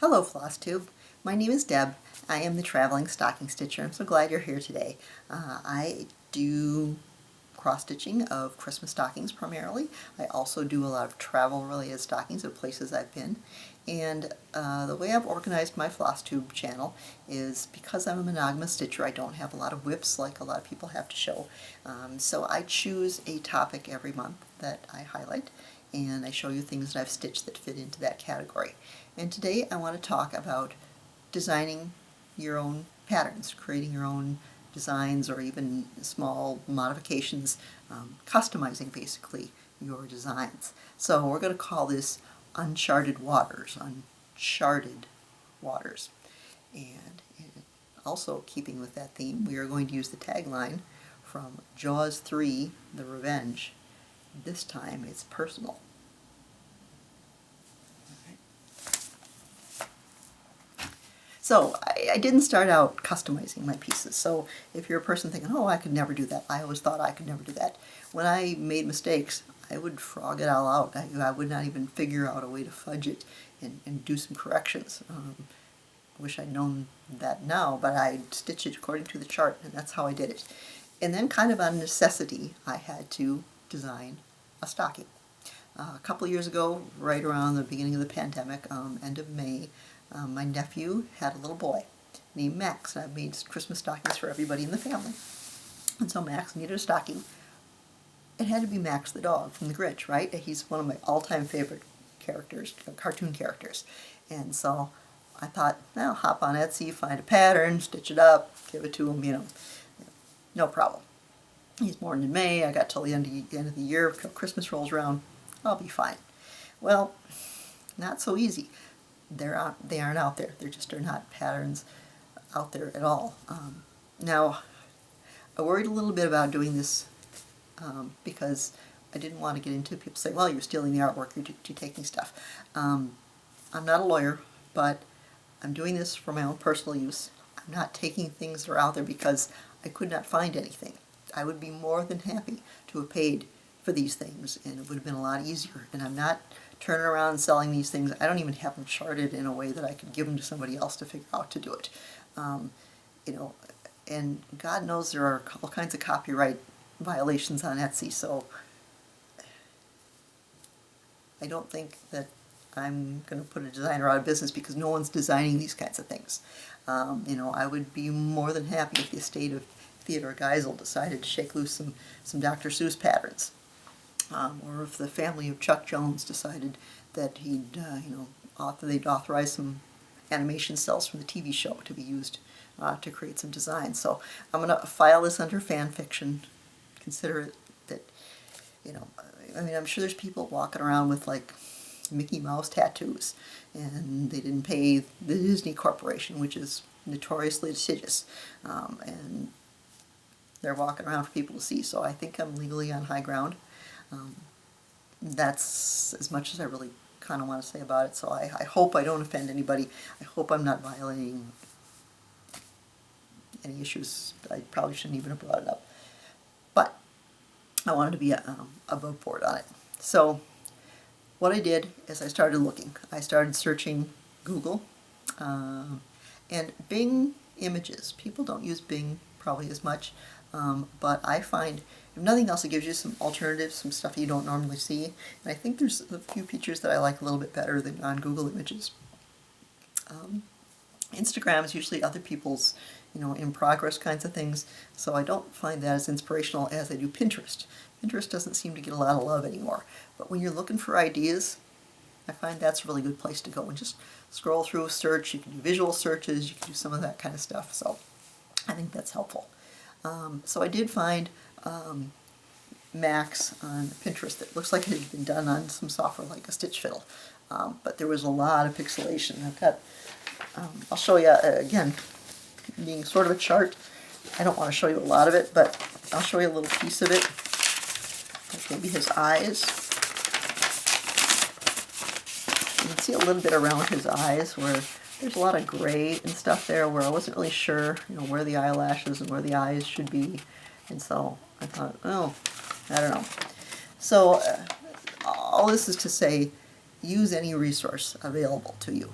Hello Flosstube, my name is Deb. I am the Traveling Stocking Stitcher. I'm so glad you're here today. I do cross-stitching of Christmas stockings primarily. I also do a lot of travel-related stockings of places I've been. And the way I've organized my Flosstube channel is because I'm a monogamous stitcher, I don't have a lot of whips like a lot of people have to show. So I choose a topic every month that I highlight, and I show you things that I've stitched that fit into that category. And today I want to talk about designing your own patterns, creating your own designs or even small modifications, customizing basically your designs. So we're going to call this Uncharted Waters, Uncharted Waters. And also keeping with that theme, we are going to use the tagline from Jaws 3, The Revenge. This time it's personal. So I didn't start out customizing my pieces. So if you're a person thinking, oh, I could never do that, I always thought I could never do that. When I made mistakes, I would frog it all out. I would not even figure out a way to fudge it and do some corrections. I wish I'd known that now, but I'd stitch it according to the chart, and that's how I did it. And then kind of on necessity, I had to design a stocking. A couple of years ago, right around the beginning of the pandemic, end of May, my nephew had a little boy named Max, and I've made Christmas stockings for everybody in the family. And so Max needed a stocking. It had to be Max the dog from the Grinch, right? He's one of my all-time favorite characters, cartoon characters. And so I thought, well, hop on Etsy, find a pattern, stitch it up, give it to him, no problem. He's born in May. I got till the end of the year. Christmas rolls around, I'll be fine. Well, not so easy. They aren't out there. There just are not patterns out there at all. Now, I worried a little bit about doing this because I didn't want to get into people saying, well, you're stealing the artwork, you're taking stuff. I'm not a lawyer, but I'm doing this for my own personal use. I'm not taking things that are out there because I could not find anything. I would be more than happy to have paid for these things, and it would have been a lot easier. And I'm not turning around and selling these things. I don't even have them charted in a way that I could give them to somebody else to figure out to do it. And God knows there are all kinds of copyright violations on Etsy, so I don't think that I'm going to put a designer out of business because no one's designing these kinds of things. I would be more than happy if the estate of Theodore Geisel decided to shake loose some Dr. Seuss patterns. Or if the family of Chuck Jones decided that they'd authorize some animation cells from the TV show to be used to create some designs. So I'm going to file this under fan fiction. Consider it that, I'm sure there's people walking around with like Mickey Mouse tattoos, and they didn't pay the Disney Corporation, which is notoriously litigious, and they're walking around for people to see. So I think I'm legally on high ground. That's as much as I really kind of want to say about it. So I hope I don't offend anybody. I hope I'm not violating any issues. I probably shouldn't even have brought it up. But I wanted to be above board on it. So what I did is I started looking. I started searching Google and Bing images. People don't use Bing probably as much, but I find, if nothing else, it gives you some alternatives, some stuff you don't normally see. And I think there's a few features that I like a little bit better than on Google Images. Instagram is usually other people's, in progress kinds of things, so I don't find that as inspirational as I do Pinterest. Pinterest doesn't seem to get a lot of love anymore, but when you're looking for ideas, I find that's a really good place to go and just scroll through, search. You can do visual searches, you can do some of that kind of stuff, so I think that's helpful. So I did find Max on Pinterest that looks like it had been done on some software like a Stitch Fiddle, but there was a lot of pixelation. I'll show you again, being sort of a chart. I don't want to show you a lot of it, but I'll show you a little piece of it, like maybe his eyes. You can see a little bit around his eyes where there's a lot of gray and stuff there where I wasn't really sure, where the eyelashes and where the eyes should be. And so I thought, oh, I don't know. So all this is to say, use any resource available to you.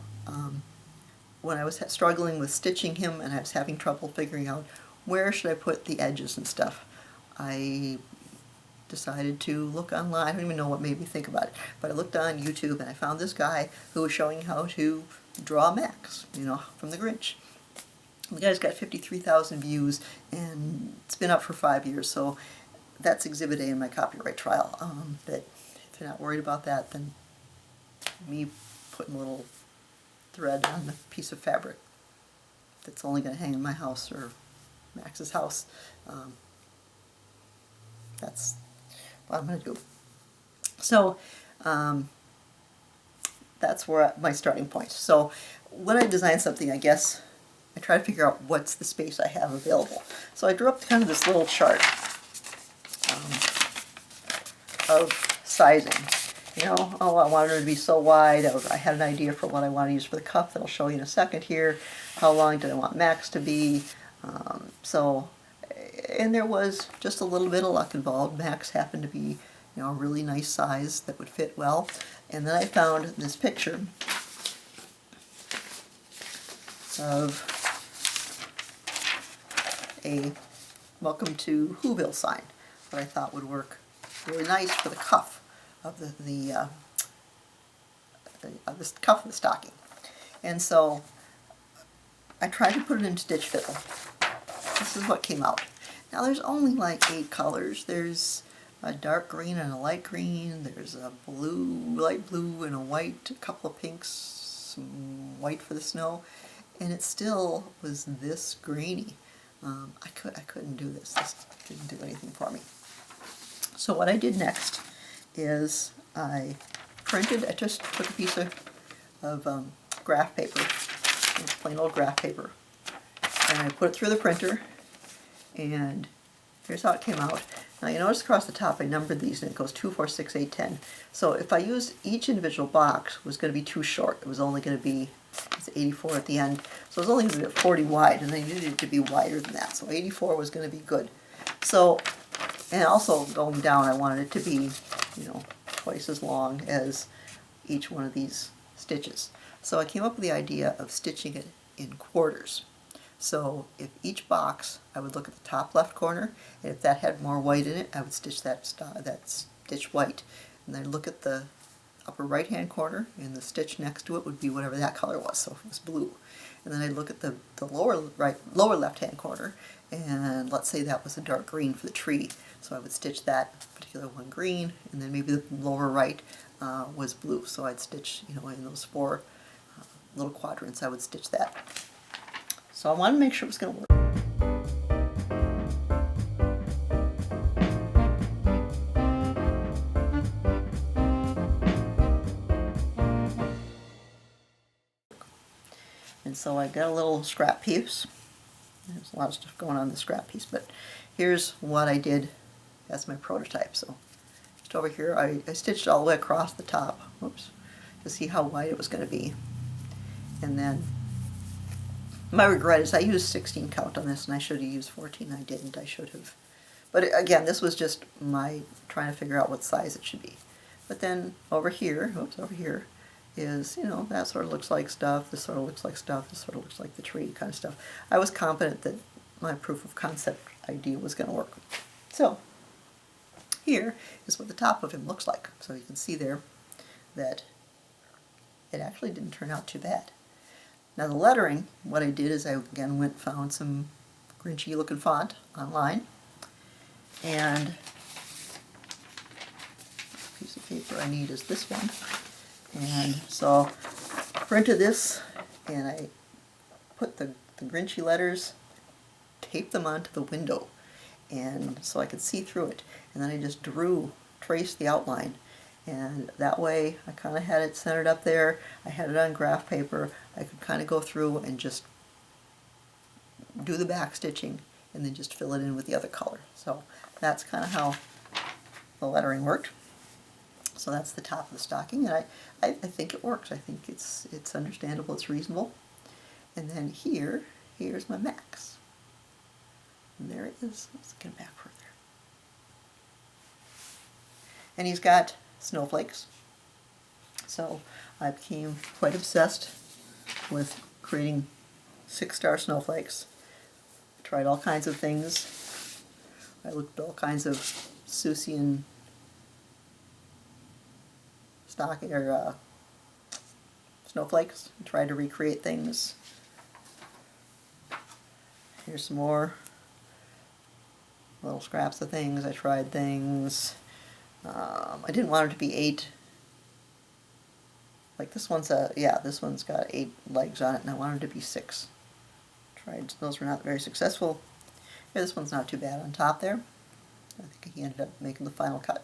when I was struggling with stitching him and I was having trouble figuring out where should I put the edges and stuff, I decided to look online. I don't even know what made me think about it, but I looked on YouTube and I found this guy who was showing how to draw Max, you know, from the Grinch. The guy's got 53,000 views and it's been up for 5 years, so that's Exhibit A in my copyright trial. But if you're not worried about that, then me putting a little thread on a piece of fabric that's only going to hang in my house or Max's house, that's what I'm going to do. So that's where my starting point. So when I design something, I guess I try to figure out what's the space I have available. So I drew up kind of this little chart of sizing. You know, oh, I wanted it to be so wide. I had an idea for what I want to use for the cuff that I'll show you in a second here. How long did I want Max to be? And there was just a little bit of luck involved. Max happened to be, you know, a really nice size that would fit well. And then I found this picture of a Welcome to Whoville sign that I thought would work really nice for the cuff of the cuff of the stocking. And so I tried to put it in Stitch Fiddle. This is what came out. Now there's only like 8 colors. There's a dark green and a light green. There's a blue, light blue, and a white, a couple of pinks, some white for the snow, and it still was this grainy. I couldn't do this. This didn't do anything for me. So what I did next is I just took a piece of graph paper, plain old graph paper, and I put it through the printer, and here's how it came out. Now you notice across the top I numbered these and it goes 2, 4, 6, 8, 10. So if I used each individual box, was going to be too short. It was only going to be, it's 84 at the end, so it was only going to be 40 wide, and I needed it to be wider than that. So 84 was going to be good. So, and also going down, I wanted it to be, you know, twice as long as each one of these stitches. So I came up with the idea of stitching it in quarters. So if each box, I would look at the top left corner, and if that had more white in it, I would stitch that stitch white. And then look at the upper right hand corner, and the stitch next to it would be whatever that color was, so if it was blue. And then I'd look at the lower left hand corner, and let's say that was a dark green for the tree. So I would stitch that particular one green, and then maybe the lower right was blue. So I'd stitch, you know, in those 4 little quadrants, I would stitch that. So I wanted to make sure it was going to work. And so I got a little scrap piece. There's a lot of stuff going on in the scrap piece, but here's what I did as my prototype. So just over here, I stitched all the way across the top, whoops, to see how wide it was going to be. And then my regret is I used 16 count on this, and I should have used 14. I didn't. I should have. But again, this was just my trying to figure out what size it should be. But then over here, oops, over here is, you know, that sort of looks like stuff, this sort of looks like stuff, this sort of looks like the tree kind of stuff. I was confident that my proof of concept idea was going to work. So here is what the top of him looks like. So you can see there that it actually didn't turn out too bad. Now the lettering, what I did is I again went and found some Grinchy looking font online, and the piece of paper I need is this one. And so I printed this, and I put the Grinchy letters, taped them onto the window, and so I could see through it. And then I just traced the outline, and that way I kind of had it centered up there. I had it on graph paper. I could kind of go through and just do the back stitching and then just fill it in with the other color. So that's kind of how the lettering worked. So that's the top of the stocking, and I think it works. I think it's understandable, it's reasonable. And then here's my Max. And there it is. Let's get him back further. And he's got snowflakes. So I became quite obsessed with creating 6-star snowflakes. Tried all kinds of things. I looked at all kinds of Seussian stocking or snowflakes and tried to recreate things. Here's some more little scraps of things. I tried things. I didn't want it to be 8. Like this one's this one's got 8 legs on it, and I wanted it to be 6. Tried, those were not very successful. Yeah, this one's not too bad on top there. I think he ended up making the final cut.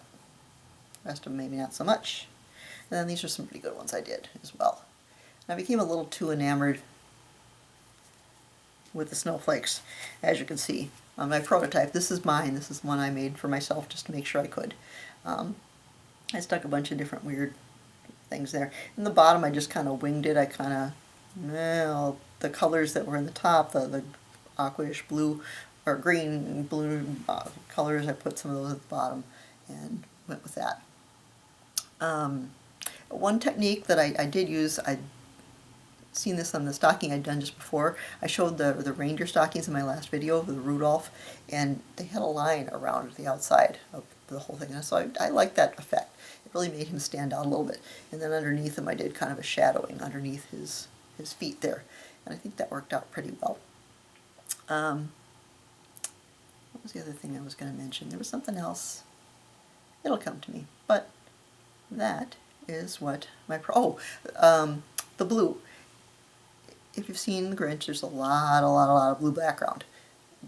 The rest of them maybe not so much. And then these are some pretty good ones I did as well. And I became a little too enamored with the snowflakes, as you can see on my prototype. This is mine. This is one I made for myself just to make sure I could. I stuck a bunch of different weird things there. In the bottom, I just kind of winged it. I kind of, well, the colors that were in the top, the aquish blue or green, blue colors, I put some of those at the bottom and went with that. One technique that I did use, I'd seen this on the stocking I'd done just before. I showed the reindeer stockings in my last video, the Rudolph, and they had a line around the outside of the whole thing. And so I liked that effect. It really made him stand out a little bit. And then underneath him I did kind of a shadowing underneath his feet there. And I think that worked out pretty well. What was the other thing I was going to mention? There was something else. It'll come to me. But that is what my the blue. If you've seen the Grinch, there's a lot of blue background.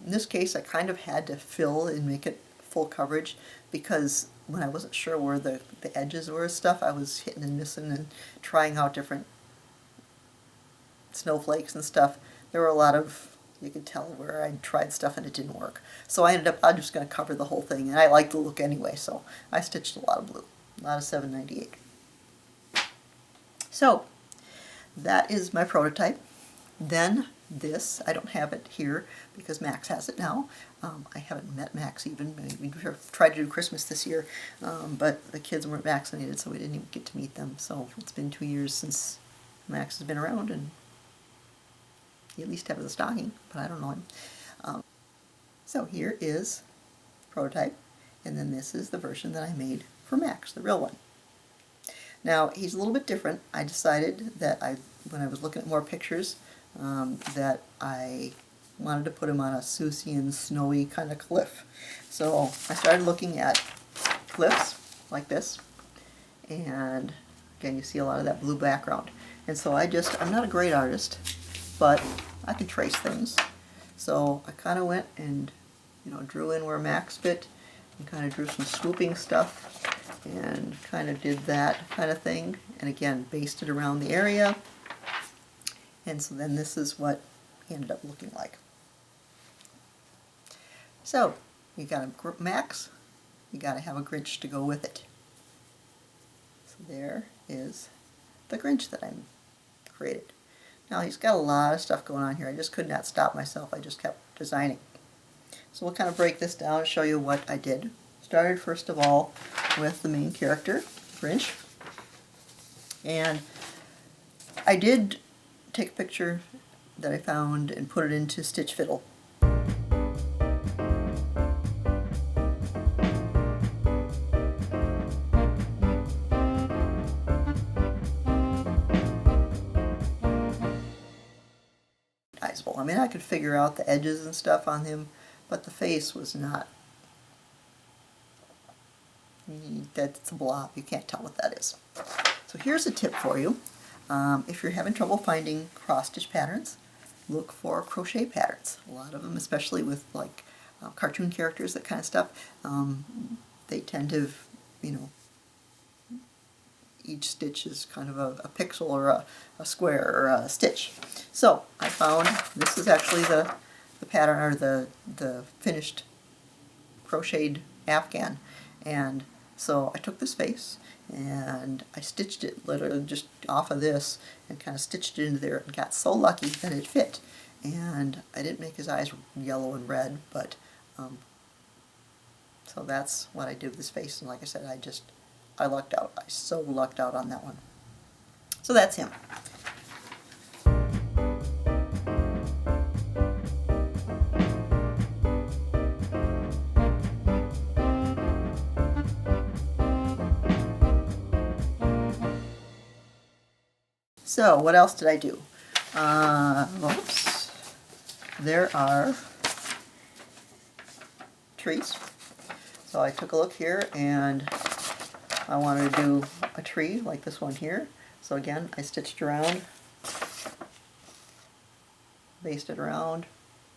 In this case, I kind of had to fill and make it full coverage because when I wasn't sure where the edges were and stuff, I was hitting and missing and trying out different snowflakes and stuff. There were a lot of, you could tell where I tried stuff and it didn't work. So I ended up, I'm just going to cover the whole thing, and I like the look anyway, so I stitched a lot of blue, a lot of 798. So that is my prototype. Then this, I don't have it here because Max has it now. I haven't met Max even. We tried to do Christmas this year, but the kids weren't vaccinated, so we didn't even get to meet them. So it's been 2 years since Max has been around, and he at least have the stocking, but I don't know him. So here is prototype, and then this is the version that I made for Max, the real one. Now he's a little bit different. I decided that when I was looking at more pictures, that I wanted to put him on a Seussian, snowy kind of cliff. So I started looking at cliffs like this, and again you see a lot of that blue background. And so I'm not a great artist, but I can trace things. So I kind of went and drew in where Max fit, and kind of drew some swooping stuff, and kind of did that kind of thing, and again based it around the area. And so then this is what he ended up looking like. So you got a Max, you got to have a Grinch to go with it. So there is the Grinch that I created. Now he's got a lot of stuff going on here. I just could not stop myself. I just kept designing. So we'll kind of break this down and show you what I did. Started first of all with the main character, Grinch. And I did take a picture that I found and put it into Stitch Fiddle. I mean, I could figure out the edges and stuff on him, but the face was not. That's a blob. You can't tell what that is. So here's a tip for you. If you're having trouble finding cross-stitch patterns, look for crochet patterns. A lot of them, especially with like cartoon characters, that kind of stuff, they tend to, each stitch is kind of a pixel or a square or a stitch. So I found this is actually the pattern, or the finished crocheted afghan. And so I took this face and I stitched it literally just off of this and kind of stitched it into there, and got so lucky that it fit. And I didn't make his eyes yellow and red, but so that's what I did with this face. And like I said, I lucked out. I so lucked out on that one. So that's him. So what else did I do? Oops. There are trees. So I took a look here and I wanted to do a tree like this one here. So again, I stitched around, basted around,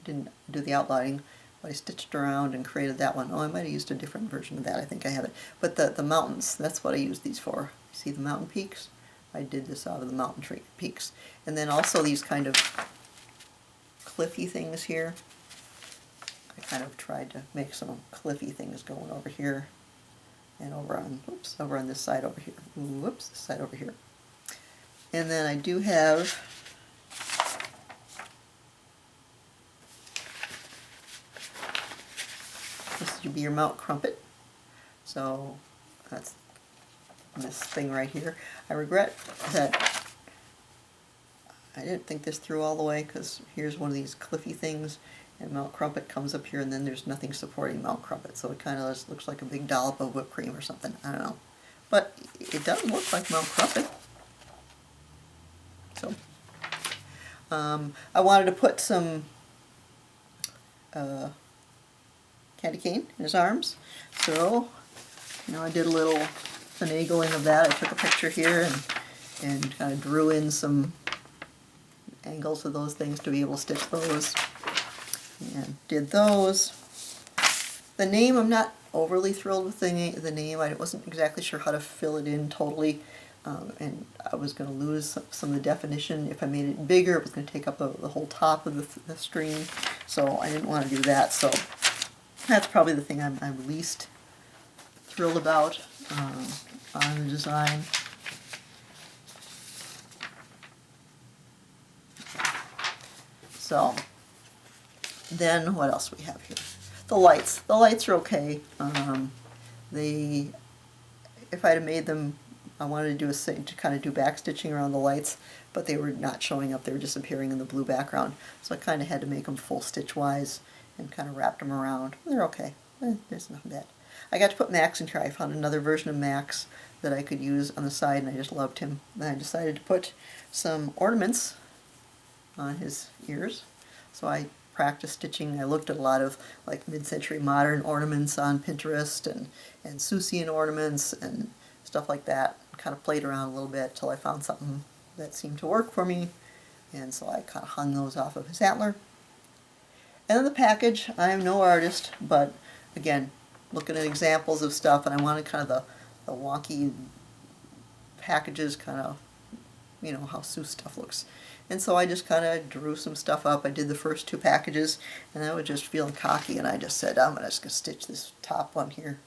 didn't do the outlining, but I stitched around and created that one. Oh, I might have used a different version of that. I think I have it. But the mountains, that's what I used these for. See the mountain peaks? I did this out of the mountain tree peaks. And then also these kind of cliffy things here. I kind of tried to make some cliffy things going over here and over on, oops, over on this side over here. Whoops, this side over here. And then I do have this would be your mount crumpet. So that's this thing right here. I regret that I didn't think this through all the way, because here's one of these cliffy things and Mount Crumpet comes up here and then there's nothing supporting Mount Crumpet, so it kind of just looks like a big dollop of whipped cream or something. I don't know. But it does look like Mount Crumpet. So I wanted to put some candy cane in his arms, so I did a little finagling of that. I took a picture here and kind of drew in some angles of those things to be able to stitch those, and did those. The name, I'm not overly thrilled with the name. I wasn't exactly sure how to fill it in totally, and I was going to lose some of the definition. If I made it bigger, it was going to take up the whole top of the screen, so I didn't want to do that. So that's probably the thing I'm least thrilled about on the design. So then what else we have here? The lights. The lights are okay. If I'd have made them, I wanted to do to kind of do back stitching around the lights, but they were not showing up. They were disappearing in the blue background. So I kind of had to make them full stitch wise and kind of wrapped them around. They're okay. There's nothing bad. I got to put Max in here. I found another version of Max that I could use on the side, and I just loved him. Then I decided to put some ornaments on his ears. So I practiced stitching. I looked at a lot of like mid-century modern ornaments on Pinterest and Seussian ornaments and stuff like that. Kind of played around a little bit till I found something that seemed to work for me, and so I kind of hung those off of his antler. And then the package, I am no artist, but again, looking at examples of stuff, and I wanted kind of the wonky packages, kind of, how Seuss stuff looks. And so I just kind of drew some stuff up. I did the first two packages, and I was just feeling cocky, and I just said, I'm just going to stitch this top one here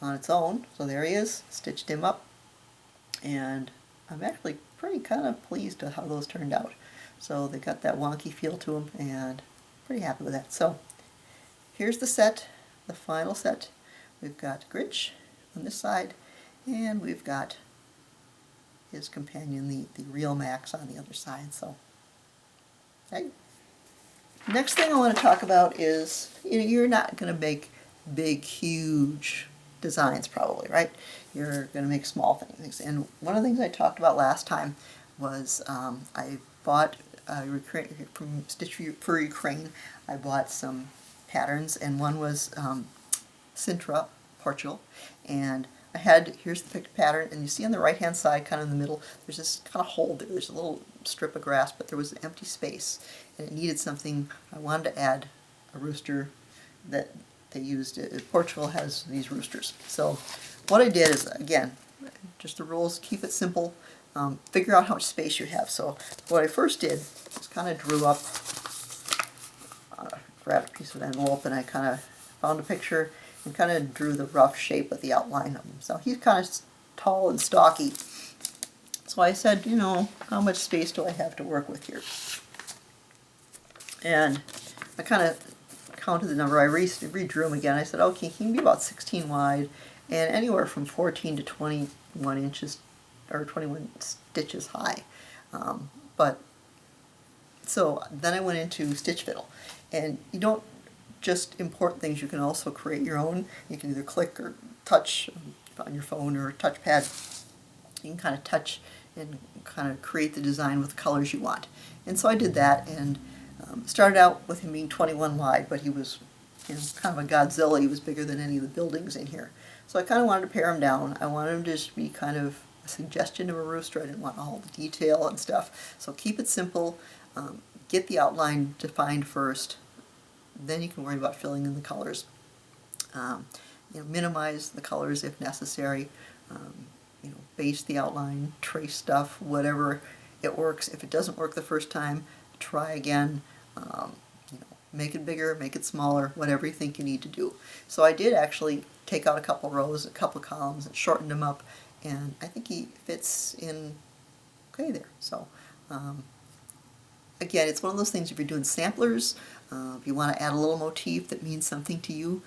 on its own. So there he is, stitched him up, and I'm actually pretty kind of pleased with how those turned out. So they got that wonky feel to them, and pretty happy with that. So here's the set, the final set. We've got Grinch on this side, and we've got his companion, the real Max, on the other side. So, okay. Next thing I want to talk about is, you're not going to make big, huge designs probably, right? You're going to make small things. And one of the things I talked about last time was I bought from Stitch for Ukraine. I bought some patterns, and one was Sintra, Portugal, and I had, here's the picked pattern, and you see on the right hand side, kind of in the middle, there's this kind of hole there. There's a little strip of grass, but there was an empty space, and it needed something. I wanted to add a rooster that they used. Portugal has these roosters. So what I did is, again, just the rules, keep it simple, figure out how much space you have. So what I first did was kind of drew up, grabbed a piece of envelope, and I kind of found a picture and kind of drew the rough shape of the outline of him. So he's kind of tall and stocky. So I said, how much space do I have to work with here? And I kind of counted the number. I redrew him again. I said, okay, he can be about 16 wide and anywhere from 14 to 21 inches or 21 stitches high. So then I went into Stitch Fiddle, and you don't just import things, you can also create your own. You can either click or touch on your phone or touchpad. You can kind of touch and kind of create the design with the colors you want. And so I did that, and started out with him being 21 wide, but he was, you know, kind of a Godzilla. He was bigger than any of the buildings in here. So I kind of wanted to pare him down. I wanted him to just be kind of a suggestion of a rooster. I didn't want all the detail and stuff. So keep it simple. Get the outline defined first. Then you can worry about filling in the colors. You know, minimize the colors if necessary. You know, base the outline, trace stuff, whatever it works. If it doesn't work the first time, try again. You know, make it bigger, make it smaller, whatever you think you need to do. So I did actually take out a couple rows, a couple columns, and shortened him up, and I think he fits in okay there. So again, it's one of those things, if you're doing samplers, if you want to add a little motif that means something to you,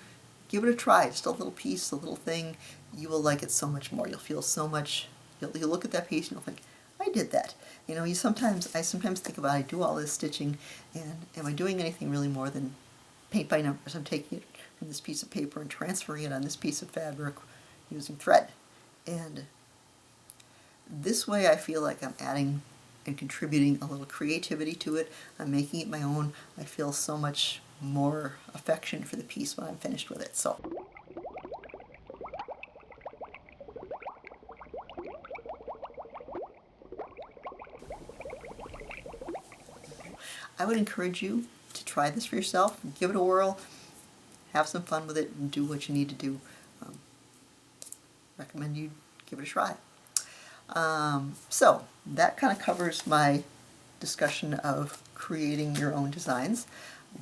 give it a try. Just a little piece, a little thing. You will like it so much more. You'll feel so much, you'll look at that piece and you'll think, I did that. You know, I sometimes think about, I do all this stitching, and am I doing anything really more than paint by numbers? I'm taking it from this piece of paper and transferring it on this piece of fabric using thread. And this way I feel like I'm adding and contributing a little creativity to it. I'm making it my own. I feel so much more affection for the piece when I'm finished with it. So I would encourage you to try this for yourself, give it a whirl, have some fun with it, and do what you need to do. Recommend you give it a try. So that kind of covers my discussion of creating your own designs.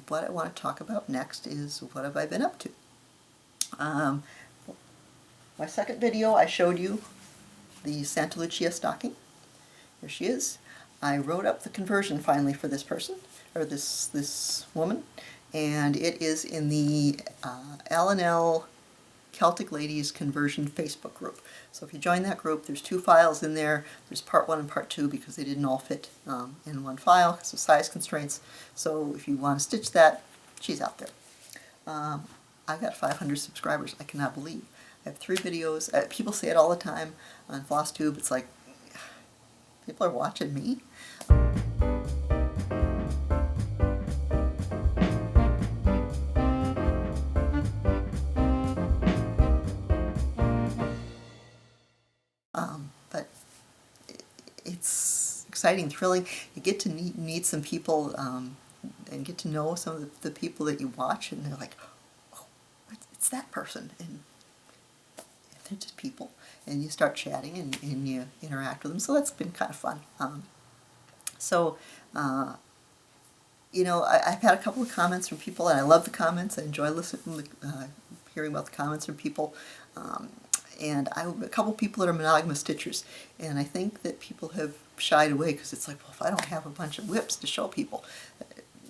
What I want to talk about next is what have I been up to. My second video, I showed you the Santa Lucia stocking. Here she is. I wrote up the conversion finally for this person, or this woman, and it is in the L&L Celtic Ladies Conversion Facebook group. So if you join that group, there's 2 files in there. There's part 1 and part 2 because they didn't all fit in one file because of size constraints. So if you want to stitch that, she's out there. I've got 500 subscribers. I cannot believe. I have 3 videos. People say it all the time on Flosstube. It's like, people are watching me. But it's exciting, thrilling. You get to meet some people and get to know some of the people that you watch, and they're like, oh, it's that person. And they're just people. And you start chatting and you interact with them. So that's been kind of fun. You know, I've had a couple of comments from people, and I love the comments. I enjoy listening, hearing about the comments from people. And a couple people that are monogamous stitchers, and I think that people have shied away because it's like, well, if I don't have a bunch of whips to show people,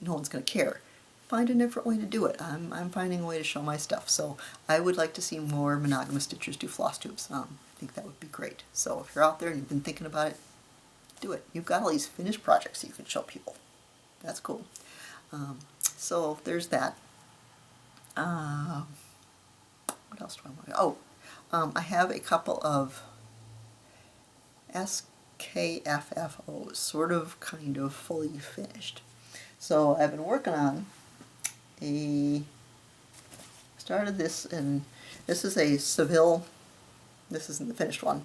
no one's going to care. Find a different way to do it. I'm finding a way to show my stuff, so I would like to see more monogamous stitchers do floss tubes. I think that would be great. So if you're out there and you've been thinking about it, do it. You've got all these finished projects that you can show people. That's cool. So there's that. What else do I want to... Oh, I have a couple of SKFFOs, sort of, kind of, fully finished. So I've been working on started this, and this is a Seville, this isn't the finished one.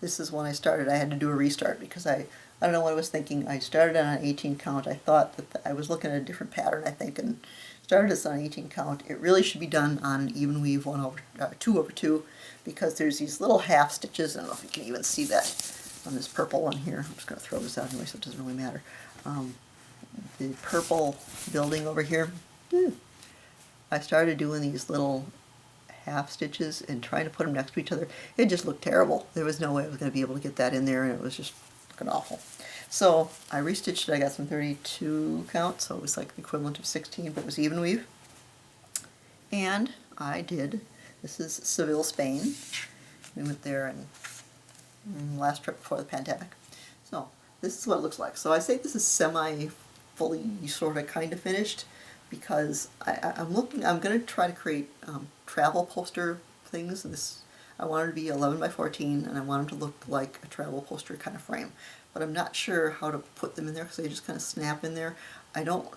This is when I started. I had to do a restart because I don't know what I was thinking. I started on an 18 count. I thought that I was looking at a different pattern, I think, and started this on 18 count. It really should be done on an even weave 2/2 because there's these little half stitches. I don't know if you can even see that on this purple one here. I'm just going to throw this out anyway, so it doesn't really matter. The purple building over here, I started doing these little half stitches and trying to put them next to each other. It just looked terrible. There was no way I was going to be able to get that in there, and it was just looking awful. So I restitched it. I got some 32 count, so it was like the equivalent of 16, but it was even weave. And I did, this is Seville, Spain. We went there and last trip before the pandemic. So this is what it looks like. So I say this is semi-fully sort of kind of finished because I'm going to try to create travel poster things. I want it to be 11 by 14, and I want them to look like a travel poster kind of frame. But I'm not sure how to put them in there because they just kind of snap in there. I don't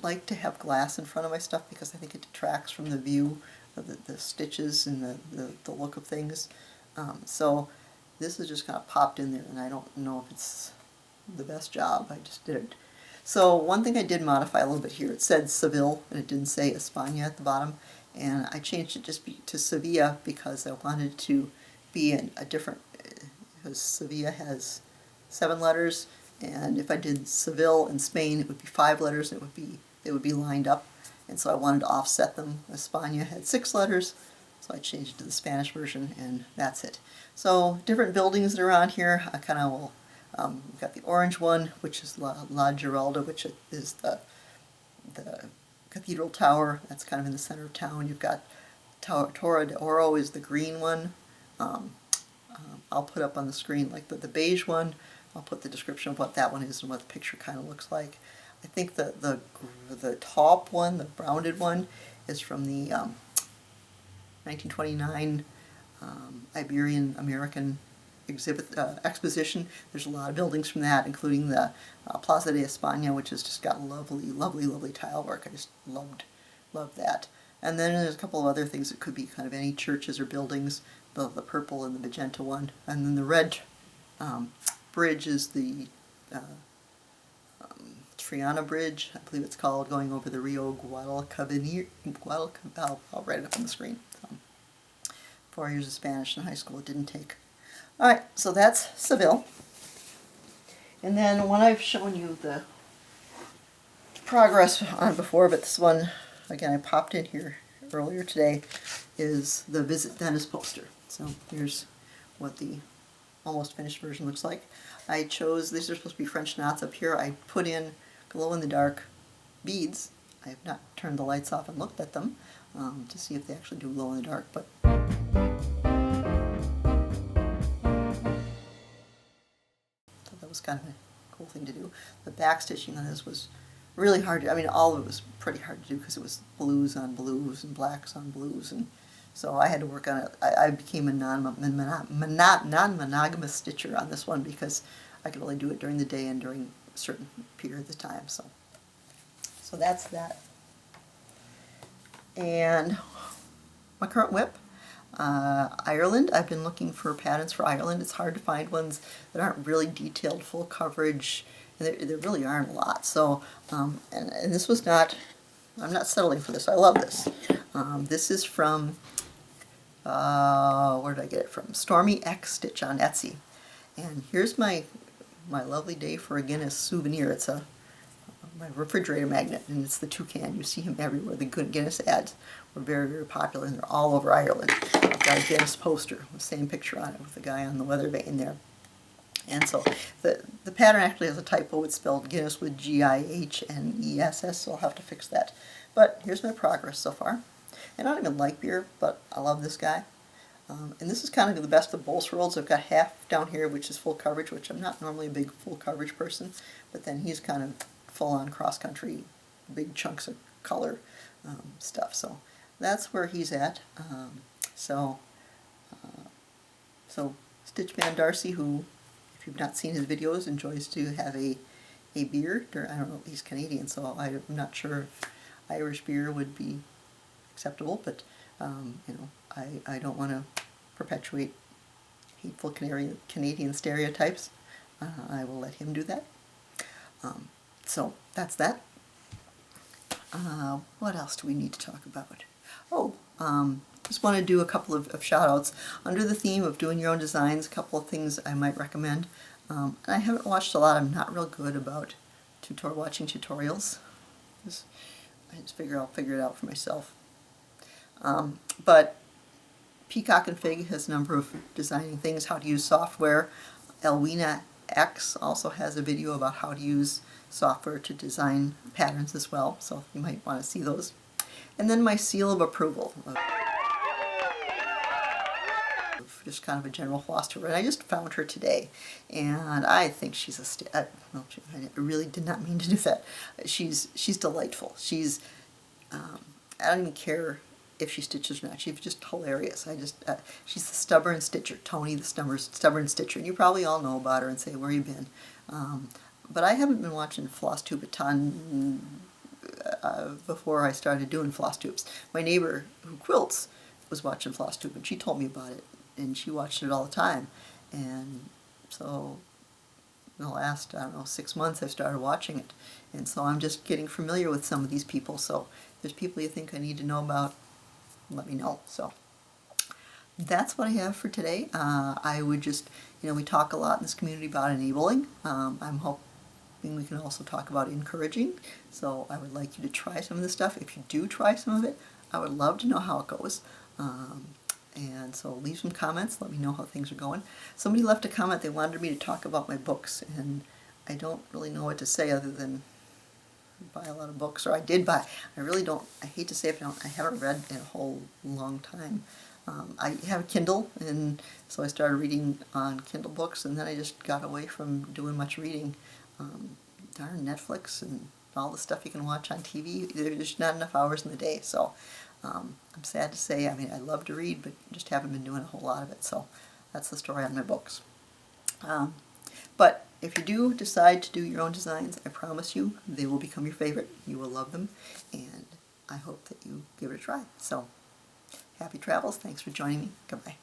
like to have glass in front of my stuff because I think it detracts from the view of the stitches and the look of things. So this is just kind of popped in there, and I don't know if it's the best job. I just did it. So one thing I did modify a little bit here, it said Seville and it didn't say España at the bottom, and I changed it just to Sevilla because I wanted to be in a different, because Sevilla has 7 letters, and if I did Seville in Spain it would be 5 letters, and they would be lined up, and so I wanted to offset them. España had 6 letters, so I changed it to the Spanish version, and that's it. So different buildings that are on here, I kind of will. We've got the orange one, which is La Giralda, which is the cathedral tower. That's kind of in the center of town. You've got Torre de Oro is the green one. I'll put up on the screen like the beige one. I'll put the description of what that one is and what the picture kind of looks like. I think the top one, the rounded one, is from the 1929 Iberian American exposition. There's a lot of buildings from that, including the Plaza de España, which has just got lovely, lovely, lovely tile work. I just loved that. And then there's a couple of other things that could be kind of any churches or buildings, the purple and the magenta one. And then the red bridge is the Triana Bridge, I believe it's called, going over the Rio Guadalquivir. I'll write it up on the screen. 4 years of Spanish in high school, it didn't take. Alright, so that's Seville. And then one I've shown you the progress on before, but this one, again, I popped in here earlier today, is the Visit Venice poster. So here's what the almost finished version looks like. I chose, these are supposed to be French knots up here. I put in glow-in-the-dark beads. I have not turned the lights off and looked at them to see if they actually do glow-in-the-dark, but that was kind of a cool thing to do. The back stitching on this was really hard. I mean, all of it was pretty hard to do because it was blues on blues and blacks on blues, and so I had to work on it. I became a non-monogamous stitcher on this one because I could only do it during the day and during a certain period of time. So that's that. And my current whip. Ireland. I've been looking for patterns for Ireland. It's hard to find ones that aren't really detailed, full coverage, and there really aren't a lot. So, and this was not, I'm not settling for this. I love this. This is from, where did I get it from? StormyXstitch on Etsy. And here's my lovely day for a Guinness souvenir. It's my refrigerator magnet, and it's the toucan. You see him everywhere. The Guinness ads were very, very popular, and they're all over Ireland. I've got a Guinness poster with the same picture on it with the guy on the weather vane there. And so the pattern actually has a typo. It's spelled Guinness with G-I-H-N-E-S-S, so I'll have to fix that. But here's my progress so far. And I don't even like beer, but I love this guy. And this is kind of the best of both worlds. I've got half down here, which is full coverage, which I'm not normally a big full coverage person, but then he's kind of full-on cross-country, big chunks of color stuff. So that's where he's at. So Stitchman Darcy, who, if you've not seen his videos, enjoys to have a beer. Or, I don't know, he's Canadian, so I'm not sure if Irish beer would be acceptable, but you know, I don't want to perpetuate hateful Canadian stereotypes. I will let him do that. So that's that. What else do we need to talk about? Oh, just want to do a couple of shout-outs. Under the theme of doing your own designs, a couple of things I might recommend. And I haven't watched a lot. I'm not real good about watching tutorials. I just figure I'll figure it out for myself. But Peacock and Fig has a number of designing things, how to use software. Elwina X also has a video about how to use software to design patterns as well, so you might want to see those. And then my seal of approval, just kind of a general Flosstube, and I just found her today, and I think she's I really did not mean to do that. She's delightful. She's I don't even care if she stitches or not. She's just hilarious. She's the stubborn stitcher, Toni the stubborn stitcher. And you probably all know about her and say, where you been? But I haven't been watching Flosstube a ton before I started doing Flosstubes. My neighbor who quilts was watching Flosstube, and she told me about it, and she watched it all the time. And so in the last, I don't know, 6 months I've started watching it. And so I'm just getting familiar with some of these people. So if there's people you think I need to know about, let me know. So that's what I have for today. I would just, we talk a lot in this community about enabling. I'm hoping we can also talk about encouraging. So I would like you to try some of this stuff. If you do try some of it, I would love to know how it goes. And so leave some comments, let me know how things are going. Somebody left a comment, they wanted me to talk about my books, and I don't really know what to say other than buy a lot of books, or I did buy. I really don't, I hate to say it, I haven't read in a whole long time. I have a Kindle, and so I started reading on Kindle books, and then I just got away from doing much reading. Darn Netflix and all the stuff you can watch on TV, there's not enough hours in the day, so I'm sad to say, I love to read, but just haven't been doing a whole lot of it, so that's the story on my books. But if you do decide to do your own designs, I promise you they will become your favorite. You will love them, and I hope that you give it a try. So, happy travels. Thanks for joining me. Goodbye.